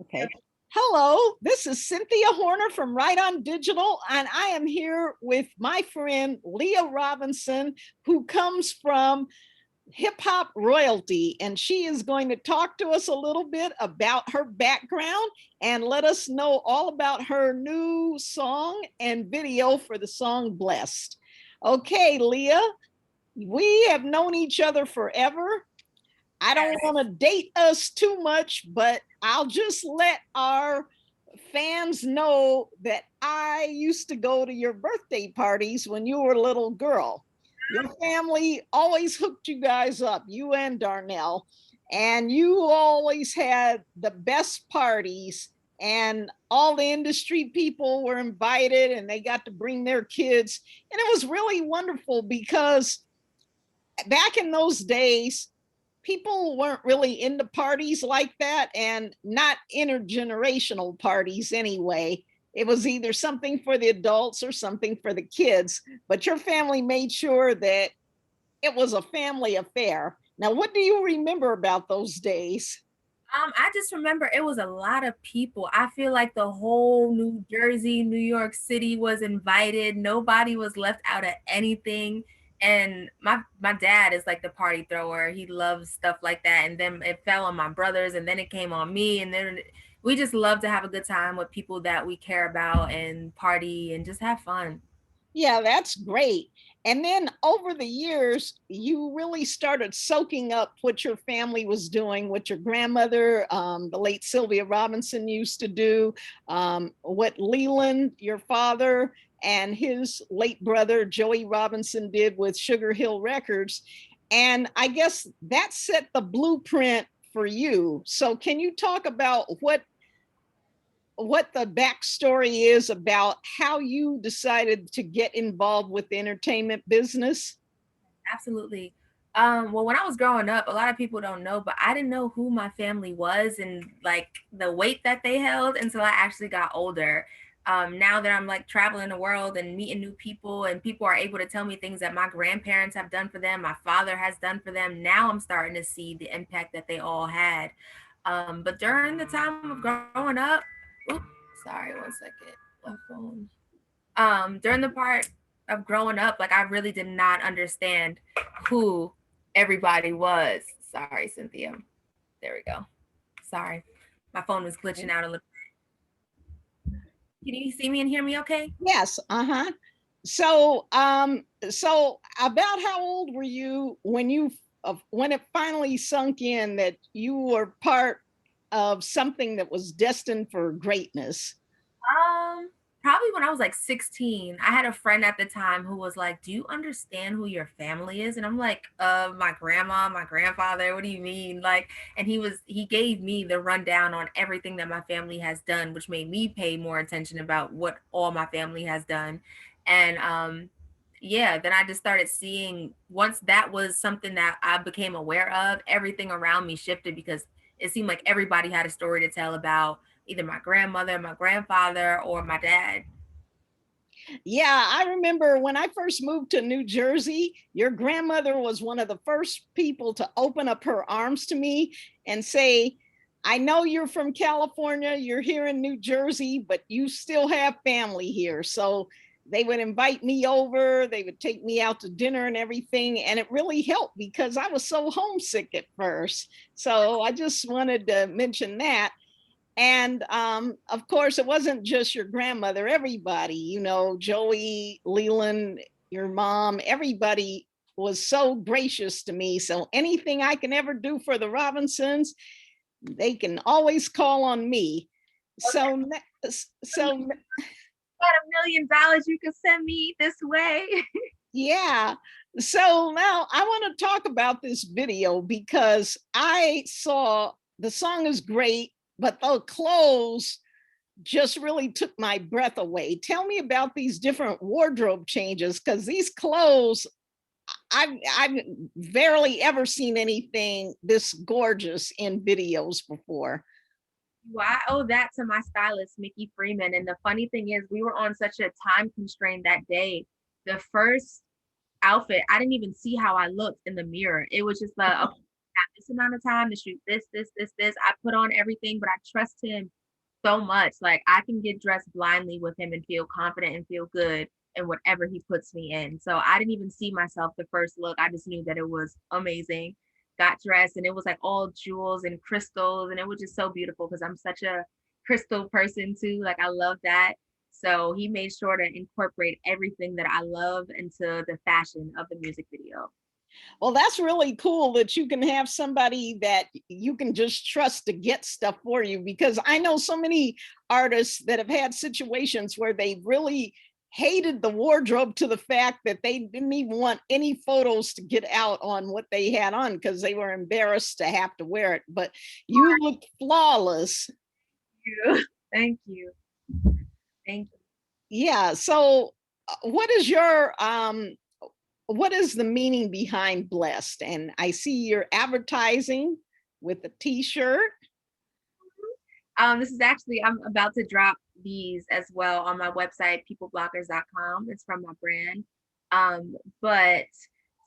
Okay. Hello, this is Cynthia Horner from Right On Digital, and I am here with my friend LeA Robinson, who comes from hip hop royalty, and she is going to talk to us a little bit about her background and let us know all about her new song and video for the song Blessed. Okay, LeA, we have known each other forever. I don't Yes. want to date us too much, but I'll just let our fans know that I used to go to your birthday parties when you were a little girl. Your family always hooked you guys up, you and Darnell, and you always had the best parties. And all the industry people were invited and they got to bring their kids. And it was really wonderful because back in those days, people weren't really into parties like that, and not intergenerational parties anyway. It was either something for the adults or something for the kids, but your family made sure that it was a family affair. Now, what do you remember about those days? I just remember it was a lot of people. I feel like the whole New Jersey, New York City was invited. Nobody was left out of anything. And my dad is like the party thrower. He loves stuff like that. And then it fell on my brothers, and then it came on me. And then we just love to have a good time with people that we care about and party and just have fun. Yeah, that's great. And then over the years, you really started soaking up what your family was doing, what your grandmother, the late Sylvia Robinson, used to do, what Leland, your father, and his late brother, Joey Robinson, did with Sugar Hill Records. And I guess that set the blueprint for you. So, can you talk about what the backstory is about how you decided to get involved with the entertainment business? Absolutely. Well, when I was growing up, a lot of people don't know, but I didn't know who my family was and like the weight that they held until I actually got older. Now that I'm like traveling the world and meeting new people, and people are able to tell me things that my grandparents have done for them, my father has done for them. Now I'm starting to see the impact that they all had. But during the time of growing up, oops, sorry, one second, my phone. During the part of growing up, like I really did not understand who everybody was. Sorry, Cynthia. There we go. Sorry. My phone was glitching out a little. Can you see me and hear me okay? Yes, uh-huh. So about how old were you when when it finally sunk in that you were part of something that was destined for greatness? Probably when I was like 16. I had a friend at the time who was like, "Do you understand who your family is?" And I'm like, my grandma, my grandfather, what do you mean?" Like, and he gave me the rundown on everything that my family has done, which made me pay more attention about what all my family has done. And yeah, then I just started seeing, once that was something that I became aware of, everything around me shifted because it seemed like everybody had a story to tell about either my grandmother, my grandfather, or my dad. Yeah, I remember when I first moved to New Jersey, your grandmother was one of the first people to open up her arms to me and say, I know you're from California, you're here in New Jersey, but you still have family here. So they would invite me over, they would take me out to dinner and everything. And it really helped because I was so homesick at first. So I just wanted to mention that. And of course, it wasn't just your grandmother, everybody, Joey, Leland, your mom, everybody was so gracious to me. So anything I can ever do for the Robinsons, they can always call on me. So, so Got $1 million you can send me this way. yeah. So now I want to talk about this video because I saw the song is great, but the clothes just really took my breath away. Tell me about these different wardrobe changes because these clothes, I've barely ever seen anything this gorgeous in videos before. Well, I owe that to my stylist, Mickey Freeman. And the funny thing is, we were on such a time constraint that day. The first outfit, I didn't even see how I looked in the mirror. It was just like, okay, this amount of time to shoot this. I put on everything, but I trust him so much. Like I can get dressed blindly with him and feel confident and feel good in whatever he puts me in. So I didn't even see myself the first look. I just knew that it was amazing. Got dressed and it was like all jewels and crystals and it was just so beautiful because I'm such a crystal person too. Like I love that. So he made sure to incorporate everything that I love into the fashion of the music video. Well, that's really cool that you can have somebody that you can just trust to get stuff for you, because I know so many artists that have had situations where they really hated the wardrobe to the fact that they didn't even want any photos to get out on what they had on because they were embarrassed to have to wear it. But you look flawless. Thank you. Thank you. Yeah. So what is your what is the meaning behind blessed? And I see you're advertising with a t-shirt. This is actually, I'm about to drop these as well on my website, peopleblockers.com. It's from my brand. But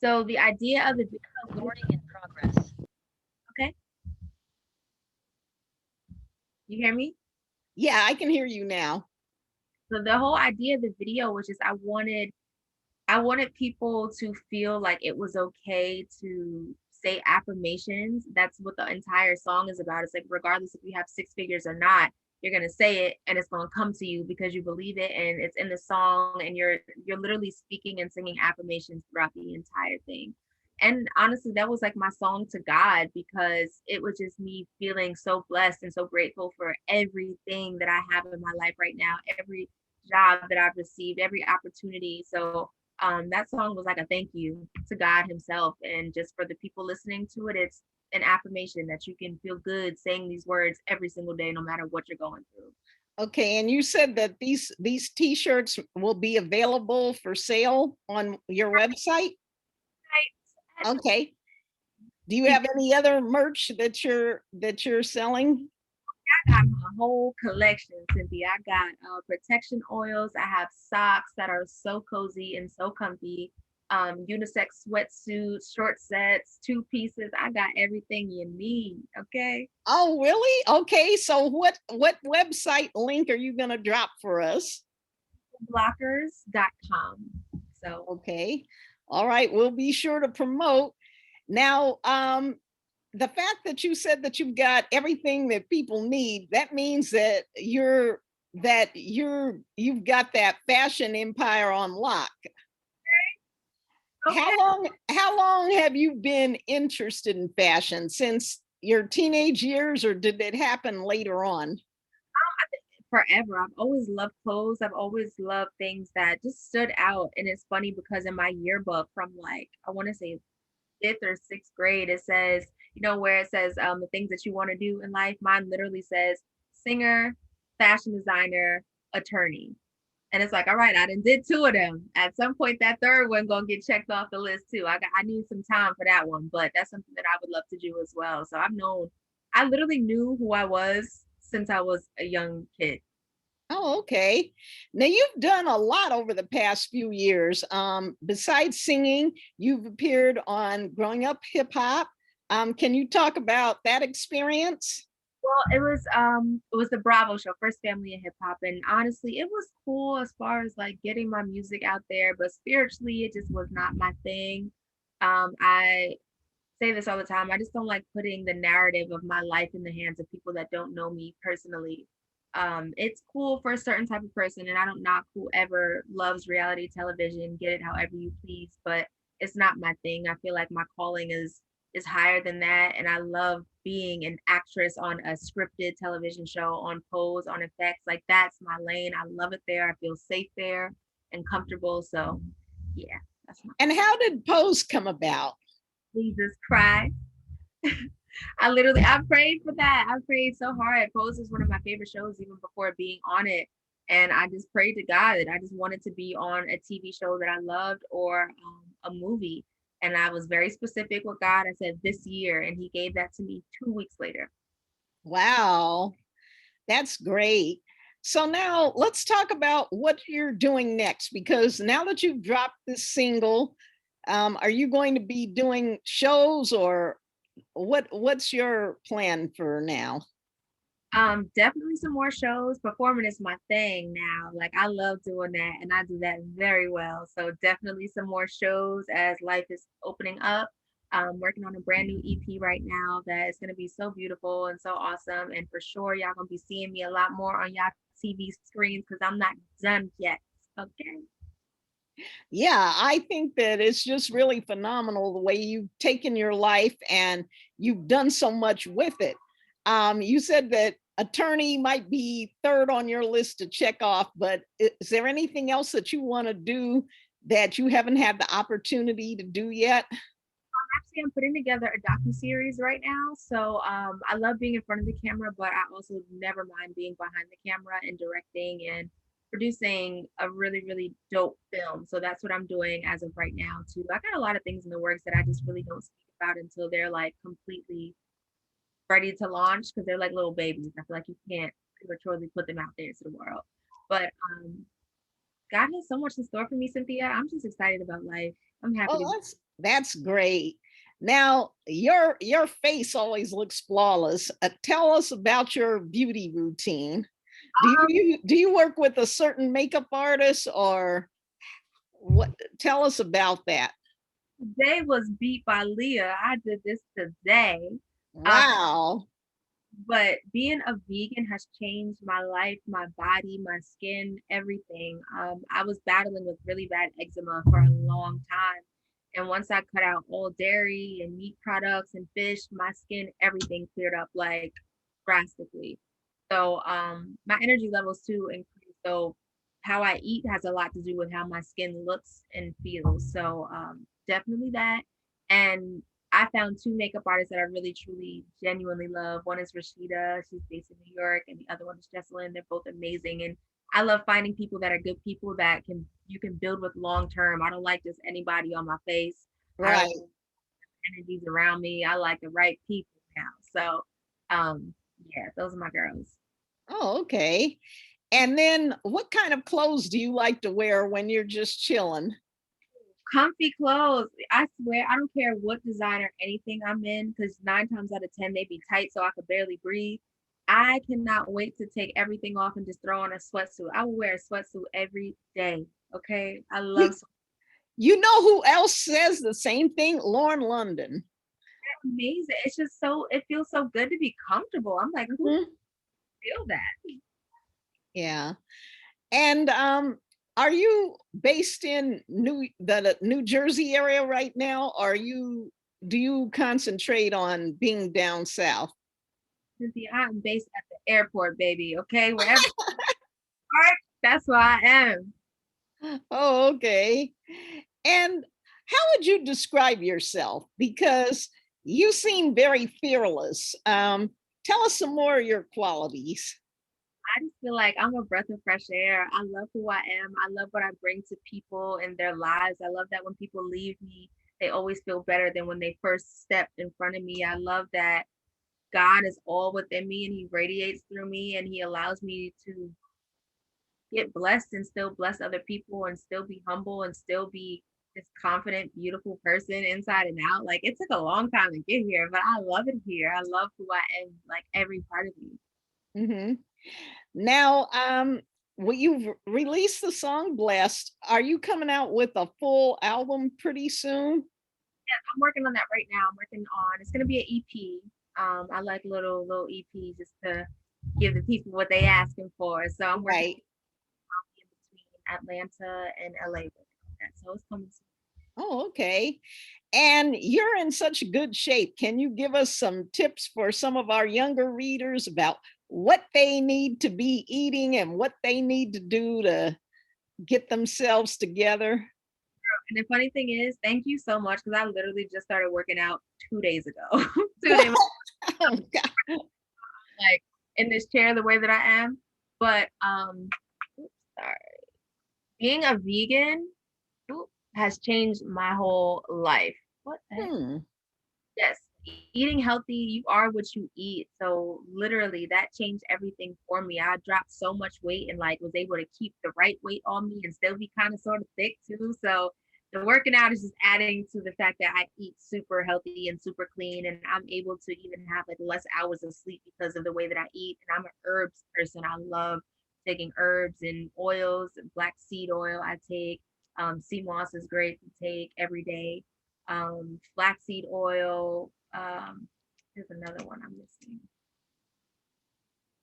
so the idea of the Recording in progress. okay. You hear me? Yeah, I can hear you now. So the whole idea of the video was just I wanted people to feel like it was okay to say affirmations. That's what the entire song is about. It's like, regardless if you have six figures or not, you're gonna say it and it's gonna come to you because you believe it and it's in the song and you're literally speaking and singing affirmations throughout the entire thing. And honestly, that was like my song to God because it was just me feeling so blessed and so grateful for everything that I have in my life right now, every job that I've received, every opportunity. So that song was like a thank you to God himself. And just for the people listening to it, it's an affirmation that you can feel good saying these words every single day, no matter what you're going through. Okay, and you said that these t-shirts will be available for sale on your website? Okay. Do you have any other merch that you're selling? I got my whole collection, Cynthia. I got protection oils. I have socks that are so cozy and so comfy. Unisex sweatsuits, short sets, two pieces. I got everything you need. Okay. Oh, really? Okay, so what website link are you going to drop for us? Blockers.com. So Okay. All right, we'll be sure to promote. Now, the fact that you said that you've got everything that people need, that means that you've got that fashion empire on lock. okay. How long have you been interested in fashion? Since your teenage years, or did it happen later on? Forever. I've always loved clothes. I've always loved things that just stood out. And it's funny because in my yearbook from like, I want to say fifth or sixth grade, it says, where it says the things that you want to do in life, mine literally says singer, fashion designer, attorney. And it's like, all right, I done did two of them. At some point, that third one gonna get checked off the list too. I need some time for that one, but that's something that I would love to do as well. So I literally knew who I was since I was a young kid. Oh, okay. Now you've done a lot over the past few years. Besides singing, you've appeared on Growing Up Hip Hop. Can you talk about that experience? Well, it was the Bravo show, First Family in Hip Hop, and honestly, it was cool as far as like getting my music out there, but spiritually, it just was not my thing. I say this all the time. I just don't like putting the narrative of my life in the hands of people that don't know me personally. It's cool for a certain type of person, and I don't knock whoever loves reality television, get it however you please, but it's not my thing. I feel like my calling is higher than that, and I love being an actress on a scripted television show, on Pose, on effects. Like that's my lane. I love it there. I feel safe there and comfortable. So yeah, that's my And how did Pose come about? Jesus Christ. I prayed for that. I prayed so hard. Pose is one of my favorite shows even before being on it. And I just prayed to God that I just wanted to be on a TV show that I loved or a movie. And I was very specific with God. I said this year, and He gave that to me 2 weeks later. Wow, that's great. So now let's talk about what you're doing next, because now that you've dropped this single, are you going to be doing shows or what's your plan for now? Definitely some more shows. Performing is my thing now. Like I love doing that and I do that very well. So definitely some more shows as life is opening up. I'm working on a brand new EP right now that is gonna be so beautiful and so awesome. And for sure, y'all gonna be seeing me a lot more on y'all TV screens because I'm not done yet. Okay. Yeah, I think that it's just really phenomenal the way you've taken your life and you've done so much with it. You said that attorney might be third on your list to check off, but is there anything else that you want to do that you haven't had the opportunity to do yet? Actually, I'm putting together a docu-series right now. So I love being in front of the camera, but I also never mind being behind the camera and directing and producing a really, really dope film. So that's what I'm doing as of right now too. I got a lot of things in the works that I just really don't speak about until they're like completely ready to launch because they're like little babies. I feel like you can't prematurely put them out there to the world. But God has so much in store for me, Cynthia. I'm just excited about life. I'm happy to Oh, be. that's great. Now, your face always looks flawless. Tell us about your beauty routine. Do you work with a certain makeup artist or what? Tell us about that. Today was beat by LeA. I did this today. Um, Wow. but being a vegan has changed my life, my body, my skin, everything. I was battling with really bad eczema for a long time. And once I cut out all dairy and meat products and fish, my skin, everything cleared up like drastically. So my energy levels too increase. So how I eat has a lot to do with how my skin looks and feels. So definitely that. And I found two makeup artists that I really truly genuinely love. One is Rashida, she's based in New York, and the other one is Jesselyn. They're both amazing. And I love finding people that are good people that can you can build with long term. I don't like just anybody on my face. I don't Right. like energies around me. I like the right people now. So yeah, those are my girls. Oh, okay. And then what kind of clothes do you like to wear when you're just chilling? Comfy clothes. I swear, I don't care what design or anything I'm in, because 9 times out of 10 they be tight so I could barely breathe. I cannot wait to take everything off and just throw on a sweatsuit. I will wear a sweatsuit every day. Okay. I love You, you know who else says the same thing? Lauren London. amazing. It's just so it feels so good to be comfortable. I'm like, who Mhm. feel that? Yeah. And are you based in the New Jersey area right now? Are you do you concentrate on being down south? Cynthia, I'm based at the airport, baby. Okay. Wherever I that's where I am. Oh, okay. And how would you describe yourself? Because you seem very fearless. Tell us some more of your qualities. I just feel like I'm a breath of fresh air. I love who I am. I love what I bring to people in their lives. I love that when people leave me, they always feel better than when they first stepped in front of me. I love that God is all within me and He radiates through me and He allows me to get blessed and still bless other people and still be humble and still be this confident, beautiful person inside and out. Like it took a long time to get here, but I love it here. I love who I am, like every part of me. Mhm. Now, well, you've released the song "Blessed." Are you coming out with a full album pretty soon? I'm working on that right now. I'm working on it's gonna be an EP. I like little EPs just to give the people what they asking for. So I'm working Right. in between Atlanta and LA with that. So it's coming soon. Oh, okay. And you're in such good shape. Can you give us some tips for some of our younger readers about what they need to be eating and what they need to do to get themselves together? And the funny thing is, thank you so much because I literally just started working out 2 days ago. 2 days Oh, God. like in this chair the way that I am. But oops, sorry. Being a vegan has changed my whole life. What the heck? Hmm. Yes, eating healthy, you are what you eat. So literally that changed everything for me. I dropped so much weight and like was able to keep the right weight on me and still be kind of sort of thick too. So the working out is just adding to the fact that I eat super healthy and super clean, and I'm able to even have like less hours of sleep because of the way that I eat. And I'm an herbs person. I love taking herbs and oils and black seed oil. I take sea moss is great to take every day. Flaxseed oil. There's another one I'm missing.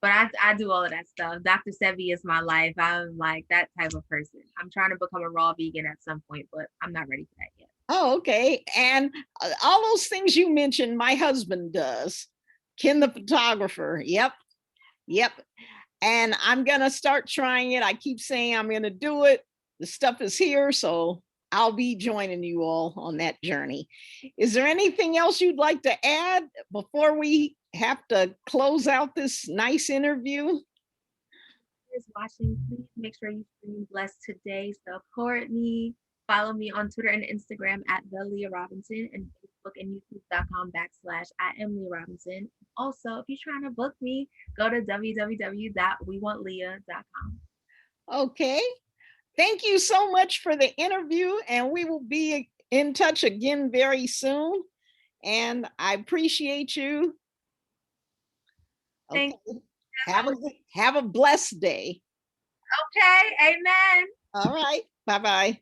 But I do all of that stuff. Dr. Sebi is my life. I'm like that type of person. I'm trying to become a raw vegan at some point, but I'm not ready for that yet. Oh, okay. And all those things you mentioned, my husband does. Ken the photographer. Yep. Yep. And I'm going to start trying it. I keep saying I'm going to do it. The stuff is here. So I'll be joining you all on that journey. Is there anything else you'd like to add before we have to close out this nice interview? Is watching, please make sure you stream Blessed Today. Support me. Follow me on Twitter and Instagram at the LeA Robinson, and Facebook and YouTube.com/I am LeA Robinson. Also, if you're trying to book me, go to www.wewantLea.com. Okay. Thank you so much for the interview, and we will be in touch again very soon. And I appreciate you. Okay. Have a blessed day. Okay, amen. All right. Bye-bye.